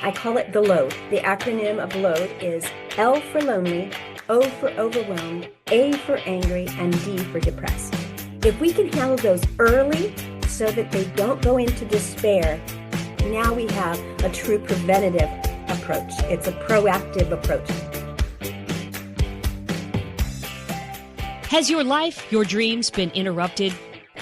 I call it the LOAD. The acronym of LOAD is L for lonely, O for overwhelmed, A for angry, and D for depressed. If we can handle those early so that they don't go into despair, now we have a true preventative approach. It's a proactive approach. Has your life, your dreams been interrupted?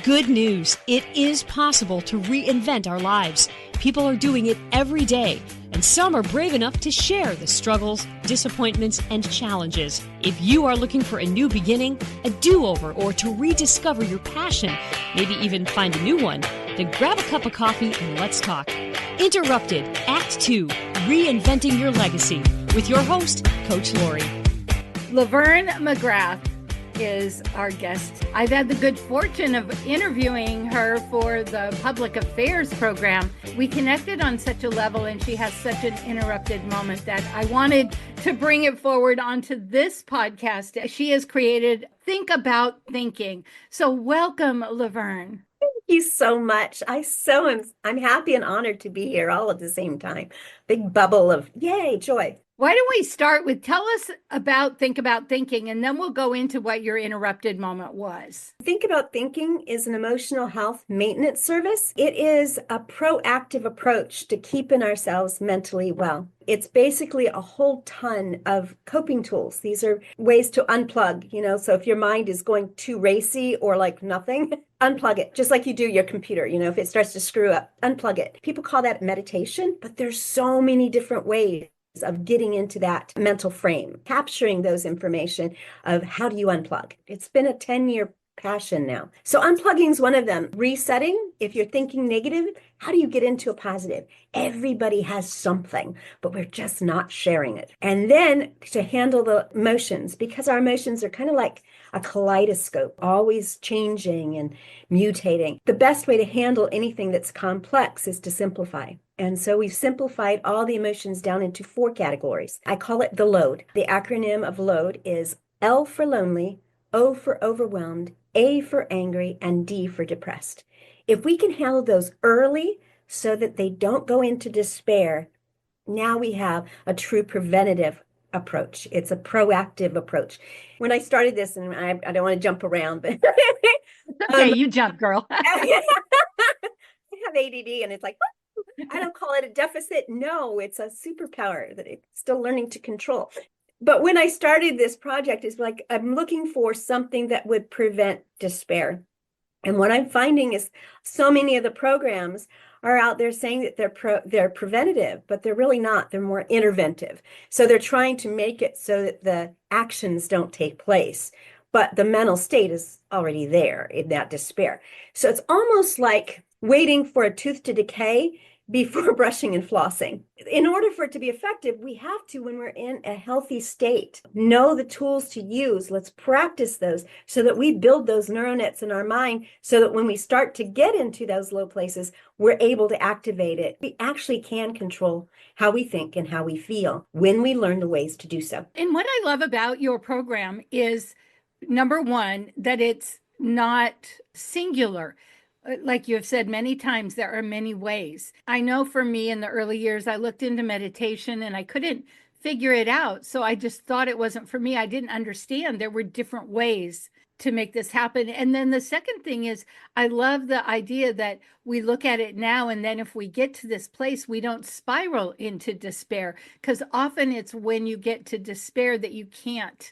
Good news. It is possible to reinvent our lives. People are doing it every day, and some are brave enough to share the struggles, disappointments, and challenges. If you are looking for a new beginning, a do-over, or to rediscover your passion, maybe even find a new one, then grab a cup of coffee and let's talk. Interrupted, Act 2, Reinventing Your Legacy, with your host, Coach Lori. LaVerne McGrath is our guest. I've had the good fortune of interviewing her for the public affairs program. We connected on such a level, and she has such an interrupted moment that I wanted to bring it forward onto this podcast. She has created Think About Thinking. So welcome, LaVerne. Thank you so much. I'm happy and honored to be here all at the same time. Big bubble of yay, joy. Why don't we start with tell us about Think About Thinking, and then we'll go into what your interrupted moment was. Think About Thinking is an emotional health maintenance service. It is a proactive approach to keeping ourselves mentally well. It's basically a whole ton of coping tools. These are ways to unplug, so if your mind is going too racy or like nothing, unplug it, just like you do your computer. If it starts to screw up, unplug it. People call that meditation, but there's so many different ways of getting into that mental frame, capturing those information of how do you unplug. It's been a 10-year passion now. So unplugging is one of them. Resetting, if you're thinking negative, how do you get into a positive? Everybody has something, but we're just not sharing it. And then to handle the emotions, because our emotions are kind of like a kaleidoscope, always changing and mutating. The best way to handle anything that's complex is to simplify. And so we've simplified all the emotions down into 4 categories. I call it the LOAD. The acronym of LOAD is L for lonely, O for overwhelmed, A for angry, and D for depressed. If we can handle those early so that they don't go into despair, now we have a true preventative approach. It's a proactive approach. When I started this, and I don't want to jump around, but okay, you jump, girl. I have ADD, and it's like, I don't call it a deficit. No, it's a superpower that it's still learning to control. But when I started this project, it's like I'm looking for something that would prevent despair. And what I'm finding is so many of the programs are out there saying that they're preventative, but they're really not. They're more interventive. So they're trying to make it so that the actions don't take place, but the mental state is already there in that despair. So it's almost like waiting for a tooth to decay before brushing and flossing. In order for it to be effective, we have to, when we're in a healthy state, know the tools to use. Let's practice those so that we build those neural nets in our mind so that when we start to get into those low places, we're able to activate it. We actually can control how we think and how we feel when we learn the ways to do so. And what I love about your program is, number one, that it's not singular. Like you have said many times, there are many ways. I know for me in the early years, I looked into meditation and I couldn't figure it out. So I just thought it wasn't for me. I didn't understand there were different ways to make this happen. And then the second thing is, I love the idea that we look at it now, and then if we get to this place, we don't spiral into despair, because often it's when you get to despair that you can't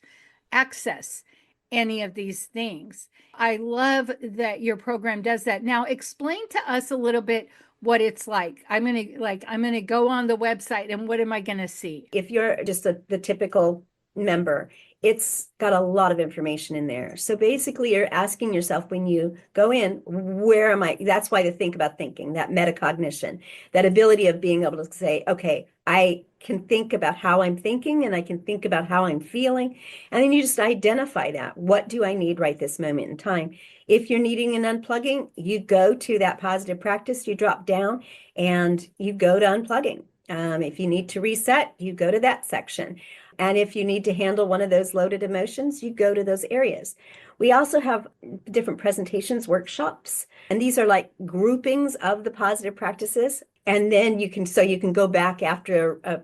access any of these things. I love that your program does that. Now, explain to us a little bit what it's like. I'm going to go on the website, and what am I going to see? If you're just the typical member, it's got a lot of information in there. So basically you're asking yourself when you go in, where am I? That's why to think about thinking, that metacognition, that ability of being able to say, okay, I can think about how I'm thinking and I can think about how I'm feeling. And then you just identify that. What do I need right this moment in time? If you're needing an unplugging, you go to that positive practice, you drop down and you go to unplugging. If you need to reset, you go to that section. And if you need to handle one of those loaded emotions, you go to those areas. We also have different presentations, workshops, and these are like groupings of the positive practices. And then you can go back after a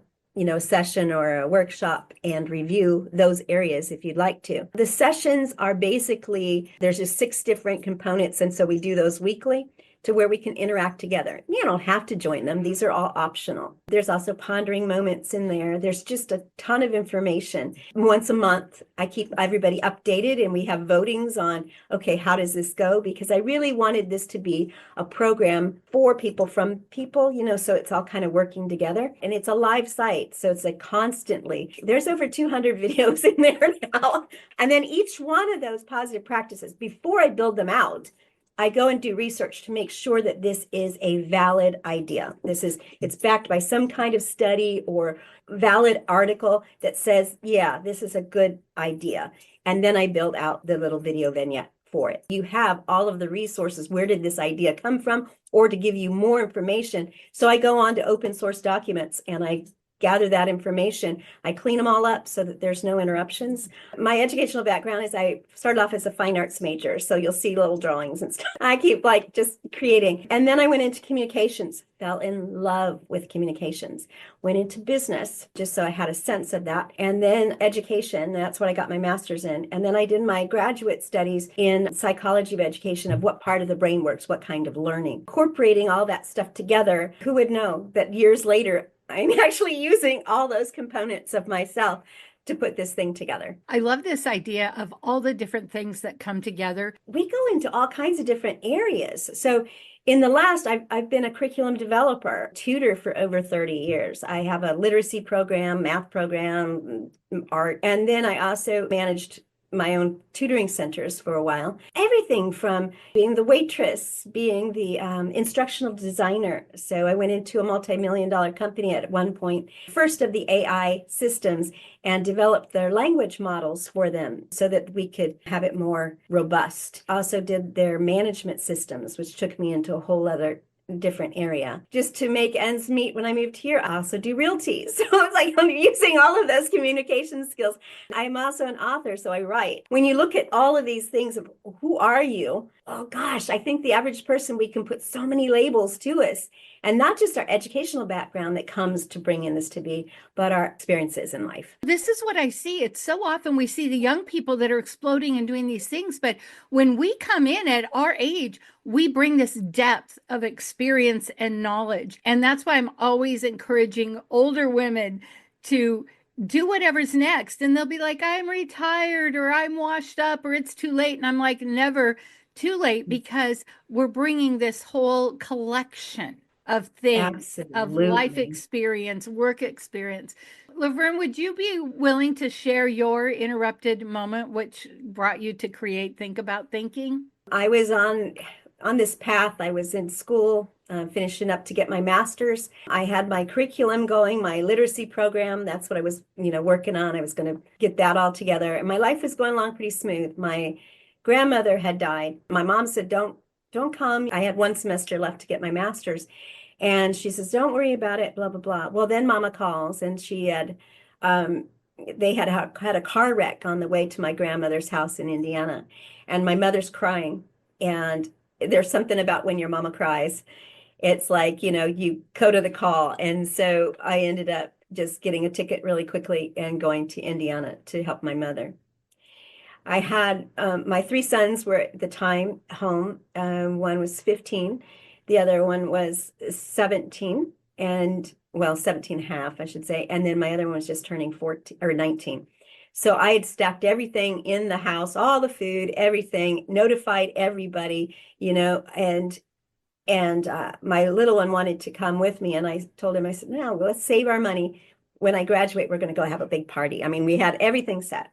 session or a workshop and review those areas if you'd like to. The sessions are basically, there's just 6 different components. And so we do those weekly to where we can interact together. You don't have to join them. These are all optional. There's also pondering moments in there. There's just a ton of information. Once a month, I keep everybody updated and we have votings on, okay, how does this go? Because I really wanted this to be a program for people from people, so it's all kind of working together. And it's a live site. So it's constantly, there's over 200 videos in there now. And then each one of those positive practices, before I build them out, I go and do research to make sure that this is a valid idea. It's backed by some kind of study or valid article that says, yeah, this is a good idea. And then I build out the little video vignette for it. You have all of the resources. Where did this idea come from? Or to give you more information. So I go on to open source documents and I gather that information. I clean them all up so that there's no interruptions. My educational background is I started off as a fine arts major. So you'll see little drawings and stuff. I keep just creating. And then I went into communications, fell in love with communications, went into business just so I had a sense of that. And then education, that's what I got my master's in. And then I did my graduate studies in psychology of education, of what part of the brain works, what kind of learning. Incorporating all that stuff together, who would know that years later, I'm actually using all those components of myself to put this thing together. I love this idea of all the different things that come together. We go into all kinds of different areas. So in the last, I've been a curriculum developer, tutor for over 30 years. I have a literacy program, math program, art, and then I also managed my own tutoring centers for a while. Everything from being the waitress, being the instructional designer. So I went into a multi-million-dollar company at one point, first of the AI systems, and developed their language models for them so that we could have it more robust. Also did their management systems, which took me into a whole other different area. Just to make ends meet when I moved here, I also do realty. So it's like I'm using all of those communication skills. I'm also an author, so I write. When you look at all of these things of who are you, oh gosh, I think the average person, we can put so many labels to us. And not just our educational background that comes to bring in this to be, but our experiences in life. This is what I see. It's so often we see the young people that are exploding and doing these things. But when we come in at our age, we bring this depth of experience and knowledge. And that's why I'm always encouraging older women to do whatever's next. And they'll be like, I'm retired or I'm washed up or it's too late. And I'm like, never too late, because we're bringing this whole collection of things, Absolutely. of life experience, work experience. LaVerne, would you be willing to share your interrupted moment, which brought you to create Think About Thinking? I was on this path. I was in school, finishing up to get my master's. I had my curriculum going, my literacy program. That's what I was, working on. I was going to get that all together. And my life was going along pretty smooth. My grandmother had died. My mom said, don't come. I had 1 semester left to get my master's. And she says, don't worry about it, blah, blah, blah. Well, then Mama calls and she had, they had a car wreck on the way to my grandmother's house in Indiana. And my mother's crying. And there's something about when your mama cries, it's like, you go to the call. And so I ended up just getting a ticket really quickly and going to Indiana to help my mother. I had my 3 sons were at the time home. One was 15. The other one was 17 and 17 and a half, I should say. And then my other one was just turning 14 or 19. So I had stacked everything in the house, all the food, everything, notified everybody, and my little one wanted to come with me. And I told him, I said, no, let's save our money. When I graduate, we're going to go have a big party. I mean, we had everything set.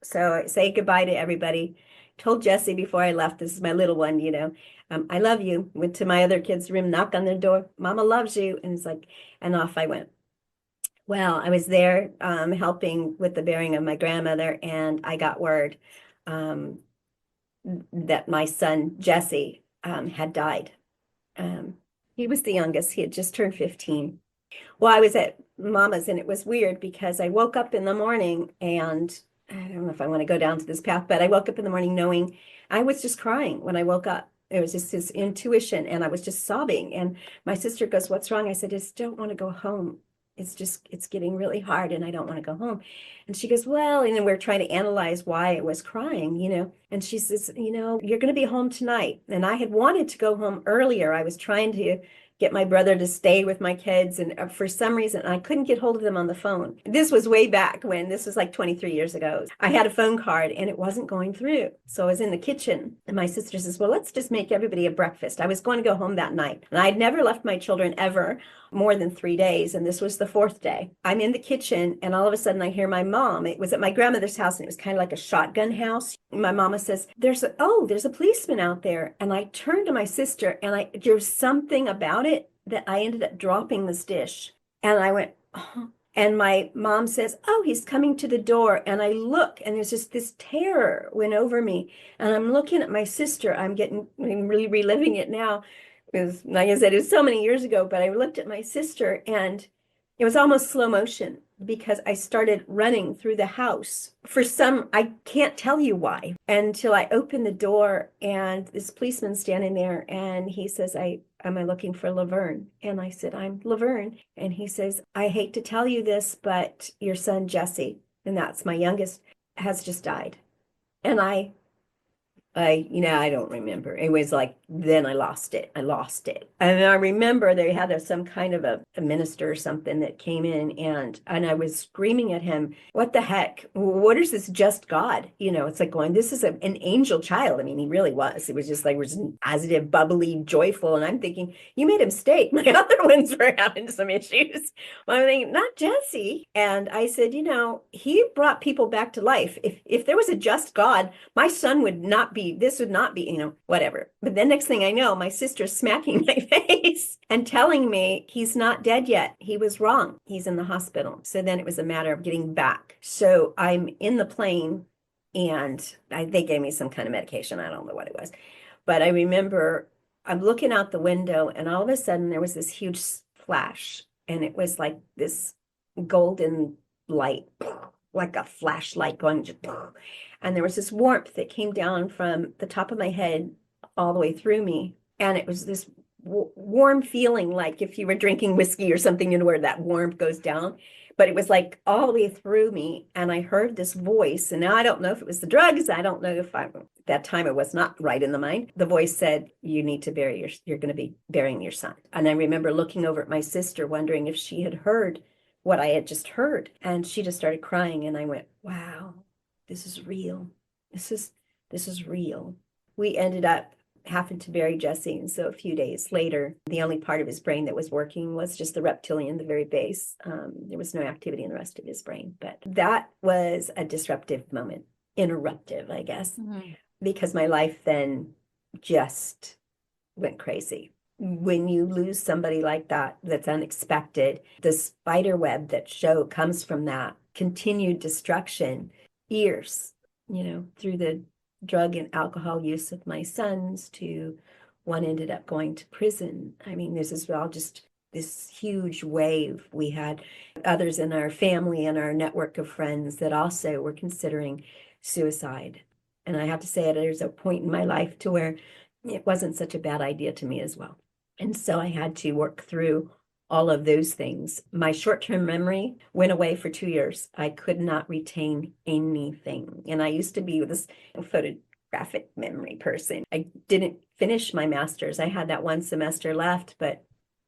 So I say goodbye to everybody. Told Jesse before I left, this is my little one, I love you. Went to my other kids' room, knocked on their door. Mama loves you. And it's like, and off I went. Well, I was there helping with the burying of my grandmother, and I got word that my son, Jesse, had died. He was the youngest. He had just turned 15. Well, I was at Mama's, and it was weird because I woke up in the morning, and I don't know if I want to go down to this path, but I woke up in the morning knowing I was just crying when I woke up. It was just this intuition, and I was just sobbing. And my sister goes, "What's wrong?" I said, "I just don't want to go home. It's getting really hard, and I don't want to go home." And she goes, "Well," and then we're trying to analyze why I was crying, and she says, "You're going to be home tonight." And I had wanted to go home earlier. I was trying to get my brother to stay with my kids. And for some reason, I couldn't get hold of them on the phone. This was way back when, this was like 23 years ago. I had a phone card and it wasn't going through. So I was in the kitchen and my sister says, "Well, let's just make everybody a breakfast." I was going to go home that night. And I'd never left my children ever more than 3 days. And this was the fourth day. I'm in the kitchen and all of a sudden I hear my mom. It was at my grandmother's house and it was kind of like a shotgun house. My mama says, there's a policeman out there. And I turned to my sister and there's something about it that I ended up dropping this dish. And I went, "Oh." And my mom says, "Oh, he's coming to the door." And I look and there's just this terror went over me. And I'm looking at my sister. I'm really reliving it now. Because like I said, it was so many years ago, but I looked at my sister and it was almost slow motion because I started running through the house I can't tell you why, until I opened the door and this policeman standing there and he says, am I looking for LaVerne?" And I said, "I'm LaVerne." And he says, "I hate to tell you this, but your son, Jesse," and that's my youngest, "has just died." And I don't remember. It was like, then I lost it. And I remember they had some kind of a minister or something that came in and I was screaming at him, "What the heck? What is this just God?" It's like going, this is an angel child. I mean, he really was. It was just like, was positive, bubbly, joyful. And I'm thinking, you made a mistake. My other ones were having some issues. Well, I'm thinking, not Jesse. And I said, he brought people back to life. If there was a just God, my son would not be, whatever. But then next thing I know, my sister's smacking my face and telling me he's not dead yet. He was wrong. He's in the hospital. So then it was a matter of getting back. So I'm in the plane and they gave me some kind of medication. I don't know what it was. But I remember I'm looking out the window and all of a sudden there was this huge flash. And it was like this golden light, like a flashlight going, and there was this warmth that came down from the top of my head all the way through me. And it was this warm feeling, like if you were drinking whiskey or something, where that warmth goes down. But it was like all the way through me. And I heard this voice. And now I don't know if it was the drugs. I don't know if at that time I was not right in the mind. The voice said, "You need to you're going to be burying your son." And I remember looking over at my sister, wondering if she had heard what I had just heard. And she just started crying. And I went, wow, this is real. This is real. We ended up having to bury Jesse. And so a few days later, the only part of his brain that was working was just the reptilian, the very base. There was no activity in the rest of his brain. But that was a disruptive moment, interruptive, I guess, because my life then just went crazy. When you lose somebody like that, that's unexpected, the spider web that comes from that continued destruction, years, through the drug and alcohol use of my sons, to one ended up going to prison. I mean, this is all just this huge wave. We had others in our family and our network of friends that also were considering suicide. And I have to say, there's a point in my life to where it wasn't such a bad idea to me as well. And so I had to work through all of those things. My short-term memory went away for 2 years. I could not retain anything. And I used to be this photographic memory person. I didn't finish my master's. I had that one semester left, but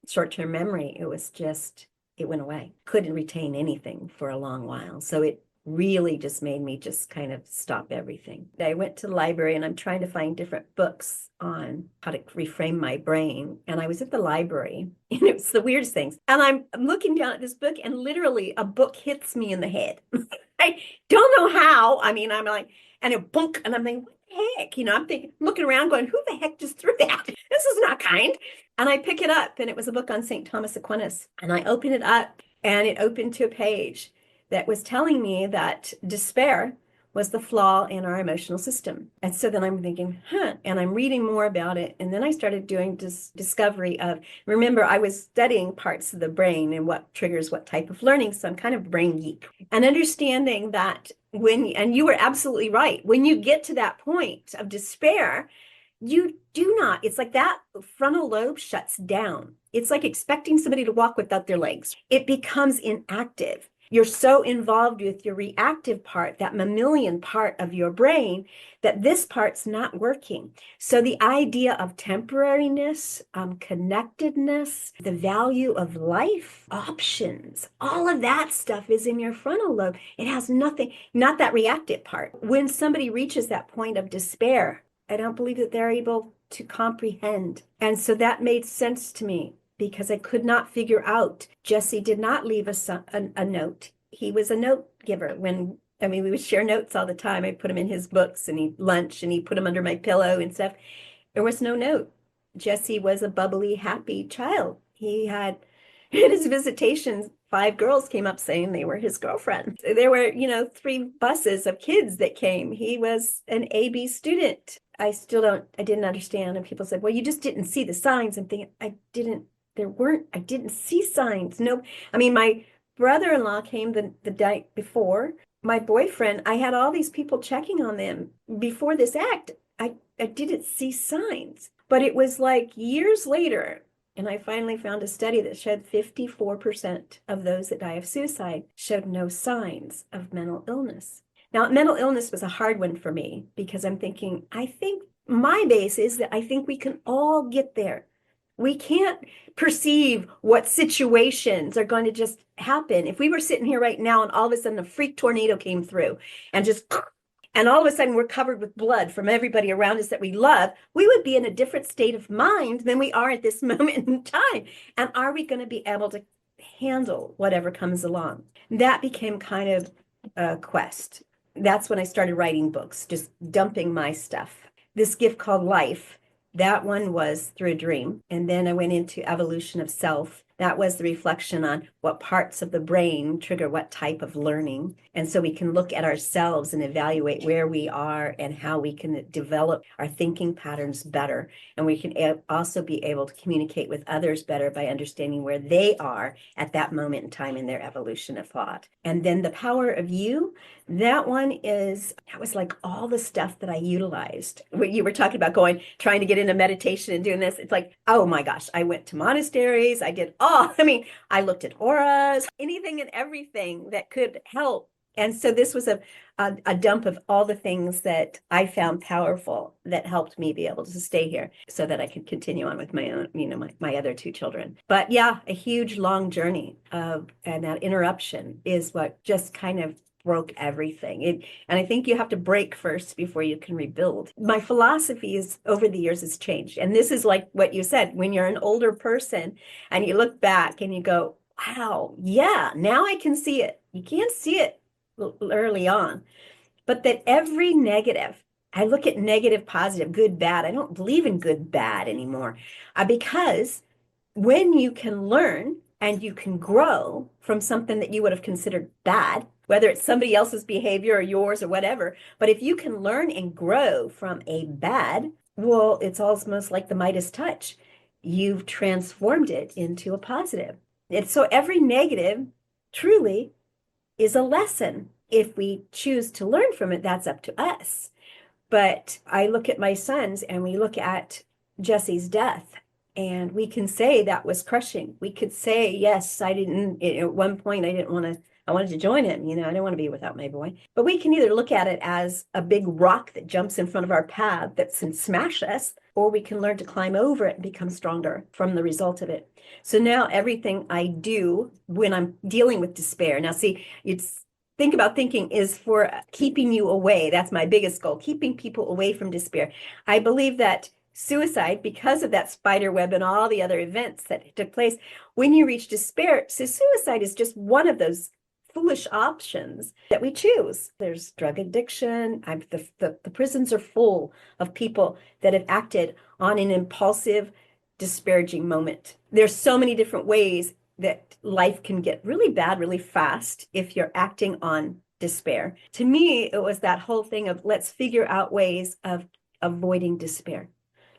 short-term memory, it went away. Couldn't retain anything for a long while. So it really just made me just kind of stop everything. I went to the library and I'm trying to find different books on how to reframe my brain. And I was at the library and it was the weirdest things. And I'm looking down at this book and literally a book hits me in the head. I don't know how. I mean, I'm like, and it bunk, and I'm thinking, what the heck? I'm thinking, looking around going, who the heck just threw that? This is not kind. And I pick it up and it was a book on St. Thomas Aquinas. And I open it up and it opened to a page that was telling me that despair was the flaw in our emotional system. And so then I'm thinking, and I'm reading more about it. And then I started doing this discovery of, remember, I was studying parts of the brain and what triggers what type of learning. So I'm kind of brain geek. And understanding that and you were absolutely right, when you get to that point of despair, You do not. It's like that frontal lobe shuts down. It's like expecting somebody to walk without their legs. It becomes inactive. You're so involved with your reactive part, that mammalian part of your brain, that this part's not working. So the idea of temporariness, connectedness, the value of life, options, all of that stuff is in your frontal lobe. It has nothing, not that reactive part. When somebody reaches that point of despair, I don't believe that they're able to comprehend. And so that made sense to me because I could not figure out. Jesse did not leave a note. He was a note giver. We would share notes all the time. I put them in his books and lunch and he put them under my pillow and stuff. There was no note. Jesse was a bubbly, happy child. He had in his visitations, 5 girls came up saying they were his girlfriend. There were, 3 buses of kids that came. He was an AB student. I didn't understand. And people said, well, you just didn't see the signs. I'm thinking, I didn't see signs. No, my brother-in-law came the night before. My boyfriend, I had all these people checking on them before this act. I didn't see signs. But it was like years later, and I finally found a study that showed 54% of those that die of suicide showed no signs of mental illness. Now, mental illness was a hard one for me because I'm thinking, I think my base is that I think we can all get there. We can't perceive what situations are going to just happen. If we were sitting here right now and all of a sudden a freak tornado came through and all of a sudden we're covered with blood from everybody around us that we love, we would be in a different state of mind than we are at this moment in time. And are we going to be able to handle whatever comes along? That became kind of a quest. That's when I started writing books, just dumping my stuff. This gift called life, that one was through a dream. And then I went into evolution of self. That was the reflection on what parts of the brain trigger what type of learning. And so we can look at ourselves and evaluate where we are and how we can develop our thinking patterns better. And we can also be able to communicate with others better by understanding where they are at that moment in time in their evolution of thought. And then the power of you, that was like all the stuff that I utilized. You were talking about trying to get into meditation and doing this. It's like, oh my gosh, I went to monasteries. I looked at auras, anything and everything that could help. And so this was a dump of all the things that I found powerful that helped me be able to stay here so that I could continue on with my own, my other 2 children. But yeah, a huge, long journey and that interruption is what just kind of broke everything. And I think you have to break first before you can rebuild. My philosophy is over the years has changed. And this is like what you said, when you're an older person and you look back and you go, wow, yeah, now I can see it. You can't see it early on, but that every negative, I look at negative, positive, good, bad. I don't believe in good, bad anymore because when you can learn and you can grow from something that you would have considered bad, whether it's somebody else's behavior or yours or whatever, but if you can learn and grow from a bad, well, it's almost like the Midas touch. You've transformed it into a positive. And so every negative truly is a lesson. If we choose to learn from it, that's up to us. But I look at my sons and we look at Jesse's death and we can say that was crushing. We could say, yes, at one point I wanted to join him. I didn't want to be without my boy. But we can either look at it as a big rock that jumps in front of our path that can smash us, or we can learn to climb over it and become stronger from the result of it. So now everything I do when I'm dealing with despair, now see, think about thinking is for keeping you away. That's my biggest goal, keeping people away from despair. I believe that suicide, because of that spider web and all the other events that took place, when you reach despair, so suicide is just one of those foolish options that we choose. There's drug addiction. The prisons are full of people that have acted on an impulsive, disparaging moment. There's so many different ways that life can get really bad really fast if you're acting on despair. To me, it was that whole thing of let's figure out ways of avoiding despair.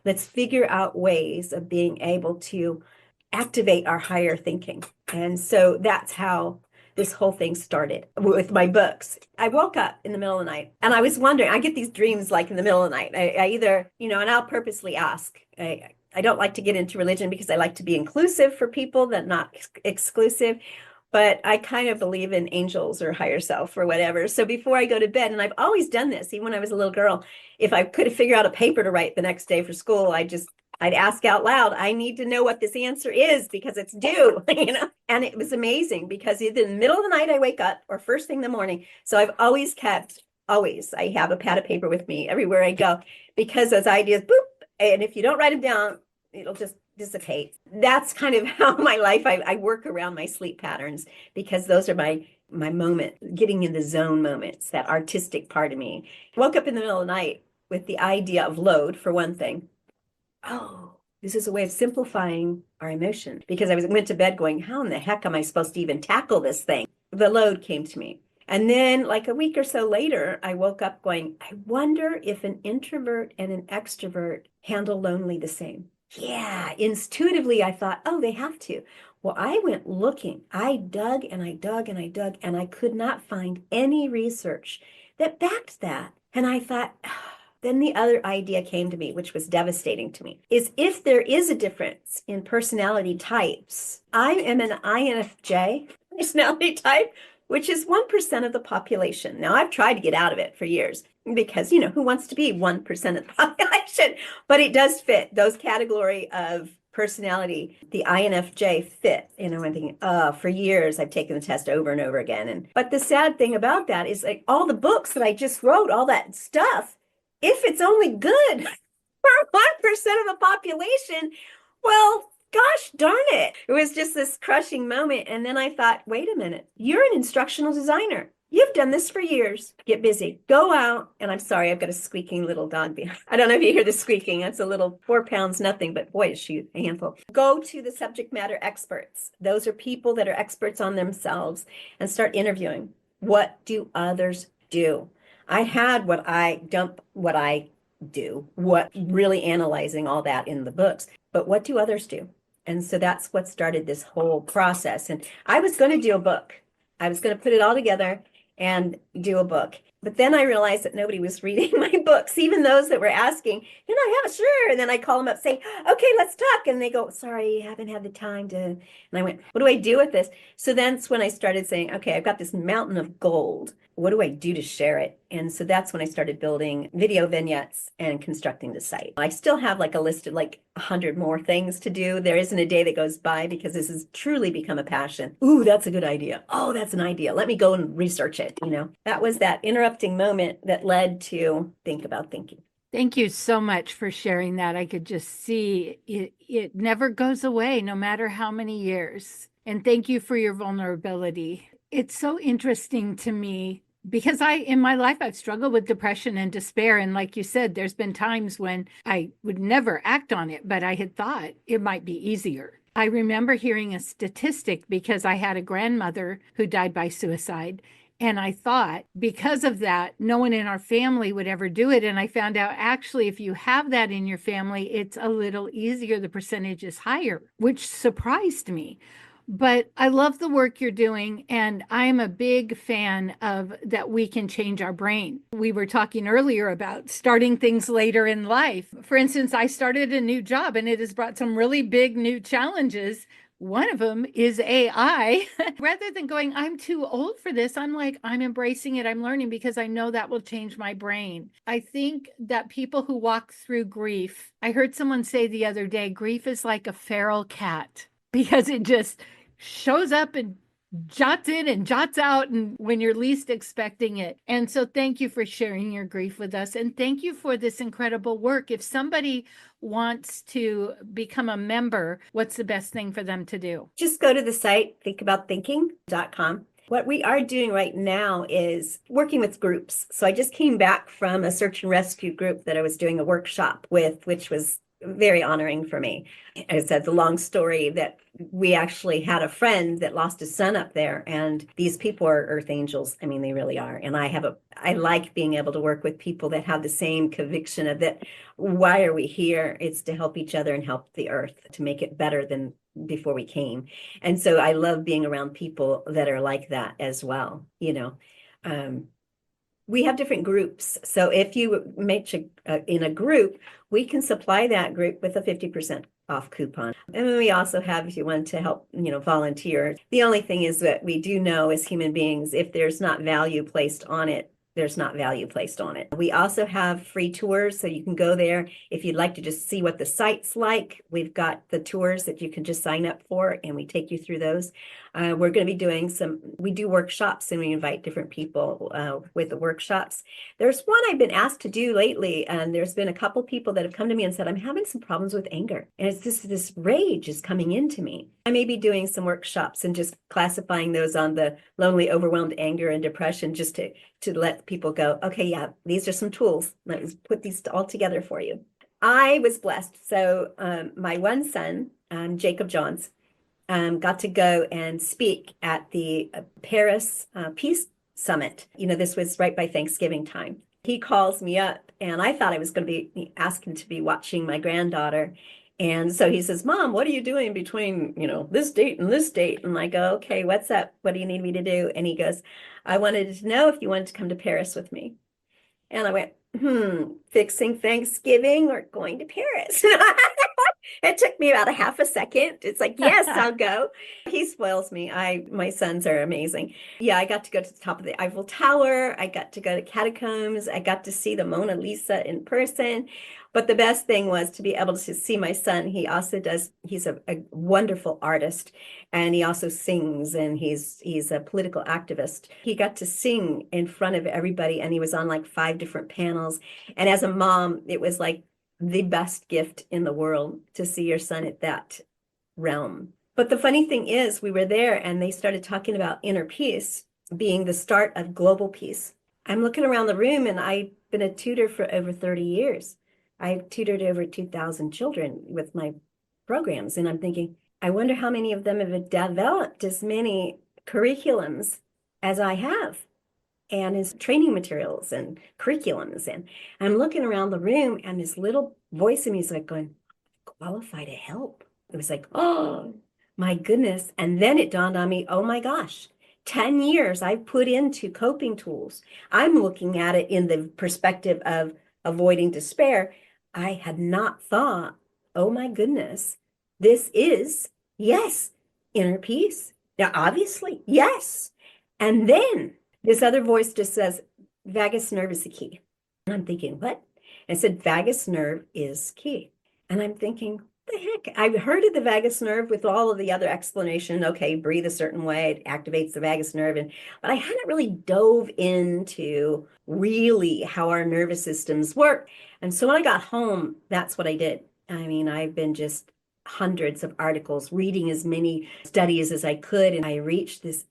Let's figure out ways of being able to activate our higher thinking. And so that's how this whole thing started with my books. I woke up in the middle of the night and I was wondering, I get these dreams like in the middle of the night. I either, and I'll purposely ask. I don't like to get into religion because I like to be inclusive for people, that not exclusive. But I kind of believe in angels or higher self or whatever. So before I go to bed, and I've always done this, even when I was a little girl, if I could figure out a paper to write the next day for school, I'd ask out loud, I need to know what this answer is because it's due, And it was amazing because either in the middle of the night I wake up or first thing in the morning. So I've always I have a pad of paper with me everywhere I go because those ideas, boop, and if you don't write them down, it'll just dissipate. That's kind of how my life, I work around my sleep patterns because those are my moment, getting in the zone moments, that artistic part of me. Woke up in the middle of the night with the idea of load, for one thing. Oh, this is a way of simplifying our emotion, because I went to bed going, how in the heck am I supposed to even tackle this thing? The load came to me. And then like a week or so later, I woke up going, I wonder if an introvert and an extrovert handle lonely the same. Yeah, intuitively, I thought, oh, they have to. Well, I went looking. I dug and I dug and I dug, and I could not find any research that backed that. And I thought, then the other idea came to me, which was devastating to me, is if there is a difference in personality types, I am an INFJ personality type, which is 1% of the population. Now, I've tried to get out of it for years because, who wants to be 1% of the population? But it does fit those category of personality. The INFJ fit, I'm thinking, for years, I've taken the test over and over again. But the sad thing about that is like all the books that I just wrote, all that stuff, if it's only good for 1% of the population, well, gosh darn it. It was just this crushing moment. And then I thought, wait a minute, you're an instructional designer. You've done this for years. Get busy. Go out. And I'm sorry, I've got a squeaking little dog behind. I don't know if you hear the squeaking. That's a little 4 pounds, nothing, but boy, is she a handful. Go to the subject matter experts. Those are people that are experts on themselves, and start interviewing. What do others do? I had what I do, what really analyzing all that in the books, but what do others do? And so that's what started this whole process. And I was going to do a book. I was going to put it all together and do a book. But then I realized that nobody was reading my books, even those that were asking, yeah, sure. And then I call them up saying, okay, let's talk. And they go, sorry, I haven't had the time to. And I went, what do I do with this? So that's when I started saying, okay, I've got this mountain of gold. What do I do to share it? And so that's when I started building video vignettes and constructing the site. I still have like a list of like 100 more things to do. There isn't a day that goes by because this has truly become a passion. Ooh, that's a good idea. Oh, that's an idea. Let me go and research it. That was that interrupting moment that led to Think About Thinking. Thank you so much for sharing that. I could just see it never goes away, no matter how many years. And thank you for your vulnerability. It's so interesting to me because in my life, I've struggled with depression and despair. And like you said, there's been times when I would never act on it, but I had thought it might be easier. I remember hearing a statistic because I had a grandmother who died by suicide. And I thought because of that, no one in our family would ever do it. And I found out actually, if you have that in your family, it's a little easier. The percentage is higher, which surprised me. But I love the work you're doing, and I'm a big fan of that we can change our brain. We were talking earlier about starting things later in life. For instance, I started a new job, and it has brought some really big new challenges. One of them is AI. Rather than going, I'm too old for this, I'm like, I'm embracing it. I'm learning because I know that will change my brain. I think that people who walk through grief, I heard someone say the other day, grief is like a feral cat because it just shows up and jots in and jots out and when you're least expecting it. And so thank you for sharing your grief with us. And thank you for this incredible work. If somebody wants to become a member, what's the best thing for them to do? Just go to the site, thinkaboutThinking.com. What we are doing right now is working with groups. So I just came back from a search and rescue group that I was doing a workshop with, which was very honoring for me. I said the long story that we actually had a friend that lost his son up there, and these people are earth angels. I mean, they really are. And I like being able to work with people that have the same conviction of that. Why are we here? It's to help each other and help the earth to make it better than before we came. And so I love being around people that are like that as well, you know. We have different groups. So if you make in a group, we can supply that group with a 50% off coupon. And then we also have, if you want to help, you know, volunteer. The only thing is that we do know as human beings, if there's not value placed on it, there's not value placed on it. We also have free tours, so you can go there if you'd like to just see what the site's like. We've got the tours that you can just sign up for, and we take you through those. We're going to be doing we do workshops, and we invite different people with the workshops. There's one I've been asked to do lately, and there's been a couple people that have come to me and said, I'm having some problems with anger. And it's this rage is coming into me. I may be doing some workshops and just classifying those on the lonely, overwhelmed anger and depression, just to let people go, okay, yeah, these are some tools. Let's put these all together for you. I was blessed. So my one son, Jacob Johns, got to go and speak at the Paris Peace Summit. You know, this was right by Thanksgiving time. He calls me up, and I thought I was going to be asking to be watching my granddaughter. And so he says, Mom, what are you doing between, you know, this date and this date? And I go, okay, what's up? What do you need me to do? And he goes, I wanted to know if you wanted to come to Paris with me. And I went, fixing Thanksgiving or going to Paris? It took me about a half a second. It's like, yes, I'll go. He spoils me. My sons are amazing. Yeah, I got to go to the top of the Eiffel Tower. I got to go to catacombs. I got to see the Mona Lisa in person. But the best thing was to be able to see my son. He's a wonderful artist, and he also sings, and he's a political activist. He got to sing in front of everybody, and he was on like 5 different panels. And as a mom, it was like the best gift in the world to see your son at that realm. But the funny thing is, we were there and they started talking about inner peace being the start of global peace. I'm looking around the room, and I've been a tutor for over 30 years. I've tutored over 2,000 children with my programs, and I'm thinking, I wonder how many of them have developed as many curriculums as I have, and his training materials and curriculums. And I'm looking around the room, and this little voice in me is like going, qualify to help. It was like, oh my goodness. And then it dawned on me, oh my gosh, 10 years I've put into coping tools. I'm looking at it in the perspective of avoiding despair. I had not thought, oh my goodness, this is, yes, inner peace. Now, obviously, yes. And then this other voice just says, vagus nerve is the key. And I'm thinking, what? And it said, vagus nerve is key. And I'm thinking, the heck? I've heard of the vagus nerve with all of the other explanation. Okay, breathe a certain way, it activates the vagus nerve. But I hadn't really dove into really how our nervous systems work. And so when I got home, that's what I did. I mean, I've been just hundreds of articles, reading as many studies as I could. And I reached this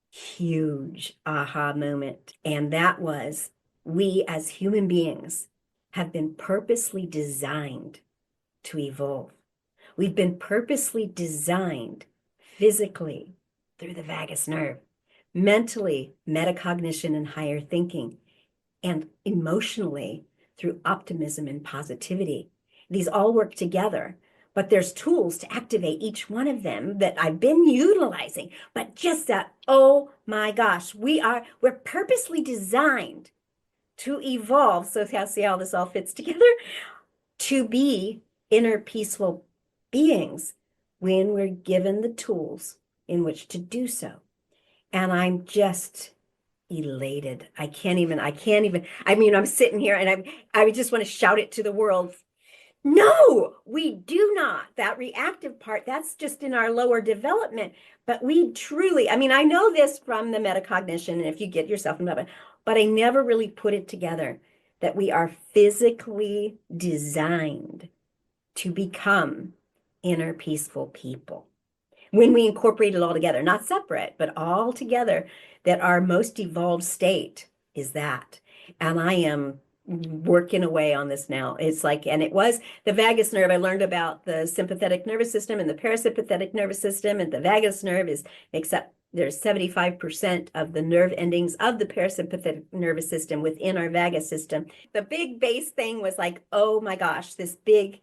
huge aha moment. And that was, we as human beings have been purposely designed to evolve. We've been purposely designed physically through the vagus nerve, mentally, metacognition and higher thinking, and emotionally through optimism and positivity. These all work together, but there's tools to activate each one of them that I've been utilizing. But just that, oh my gosh, we're purposely designed to evolve. So see how this all fits together? To be inner peaceful beings when we're given the tools in which to do so. And I'm just elated. I mean, I'm sitting here and I just want to shout it to the world. No, we do not. That reactive part, that's just in our lower development. But we truly, I mean, I know this from the metacognition, and if you get yourself in that, but I never really put it together that we are physically designed to become inner peaceful people. When we incorporate it all together, not separate, but all together, that our most evolved state is that. And I am working away on this now. It's like, and it was the vagus nerve. I learned about the sympathetic nervous system and the parasympathetic nervous system, and the vagus nerve makes up, there's 75% of the nerve endings of the parasympathetic nervous system within our vagus system. The big base thing was like, oh my gosh, this big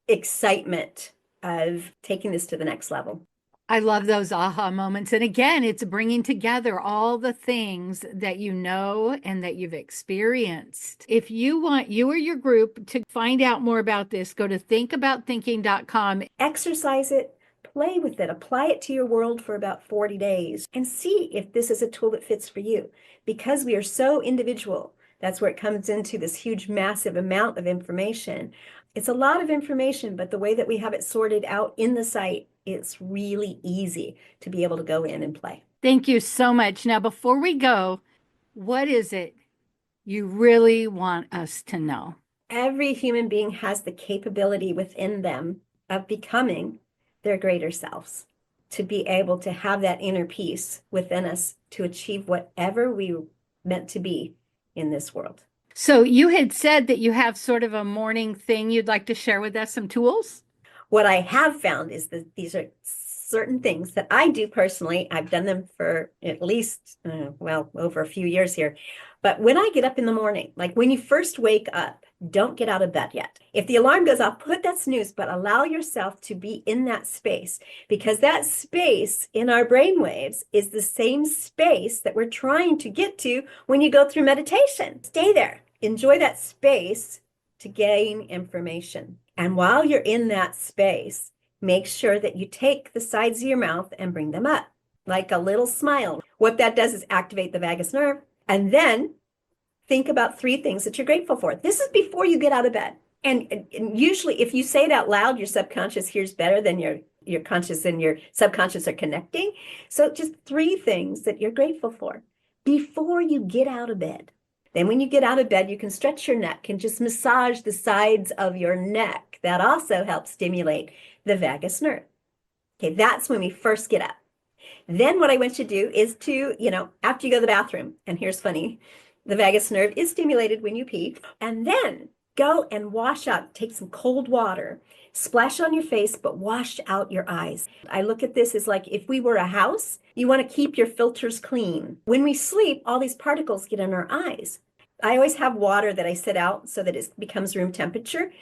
excitement of taking this to the next level. I love those aha moments. And again, it's bringing together all the things that you know and that you've experienced. If you want you or your group to find out more about this, go to thinkaboutthinking.com. Exercise it, play with it, apply it to your world for about 40 days and see if this is a tool that fits for you. Because we are so individual, that's where it comes into this huge, massive amount of information. It's a lot of information, but the way that we have it sorted out in the site, it's really easy to be able to go in and play. Thank you so much. Now, before we go, what is it you really want us to know? Every human being has the capability within them of becoming their greater selves, to be able to have that inner peace within us to achieve whatever we meant to be in this world. So you had said that you have sort of a morning thing you'd like to share with us, some tools? What I have found is that these are certain things that I do personally. I've done them for at least, over a few years here. But when I get up in the morning, like when you first wake up, don't get out of bed yet. If the alarm goes off, put that snooze, but allow yourself to be in that space, because that space in our brainwaves is the same space that we're trying to get to when you go through meditation. Stay there. Enjoy that space to gain information. And while you're in that space, make sure that you take the sides of your mouth and bring them up, like a little smile. What that does is activate the vagus nerve. And then think about 3 things that you're grateful for. This is before you get out of bed. And usually if you say it out loud, your subconscious hears better than your conscious and your subconscious are connecting. So just 3 things that you're grateful for before you get out of bed. Then when you get out of bed, you can stretch your neck and just massage the sides of your neck. That also helps stimulate the vagus nerve. Okay, that's when we first get up. Then what I want you to do is to, after you go to the bathroom, and here's funny, the vagus nerve is stimulated when you pee, and then go and wash out, take some cold water, splash on your face, but wash out your eyes. I look at this as like if we were a house, you want to keep your filters clean. When we sleep, all these particles get in our eyes. I always have water that I set out so that it becomes room temperature.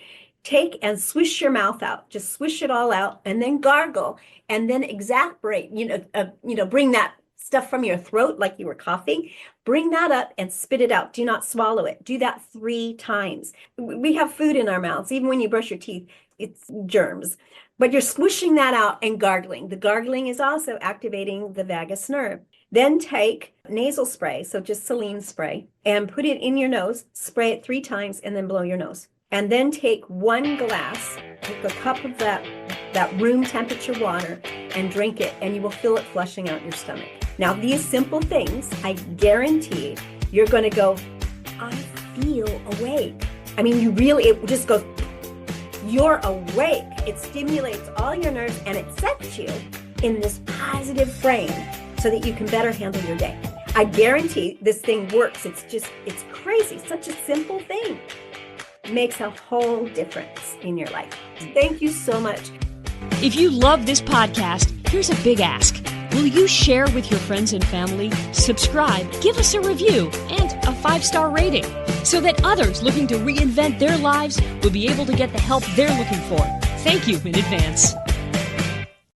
Take and swish your mouth out, just swish it all out, and then gargle, and then exasperate, bring that stuff from your throat like you were coughing, bring that up and spit it out. Do not swallow it. Do that 3 times. We have food in our mouths. Even when you brush your teeth, it's germs, but you're swishing that out and gargling. The gargling is also activating the vagus nerve. Then take nasal spray, so just saline spray, and put it in your nose, spray it 3 times, and then blow your nose. And then take 1 glass, take a cup of that room temperature water and drink it, and you will feel it flushing out your stomach. Now, these simple things, I guarantee you're going to go, I feel awake. I mean, it just goes, you're awake. It stimulates all your nerves and it sets you in this positive frame so that you can better handle your day. I guarantee this thing works. It's crazy. Such a simple thing. Makes a whole difference in your life. Thank you so much. If you love this podcast, here's a big ask. Will you share with your friends and family, subscribe, give us a review, and a 5-star rating so that others looking to reinvent their lives will be able to get the help they're looking for? Thank you in advance.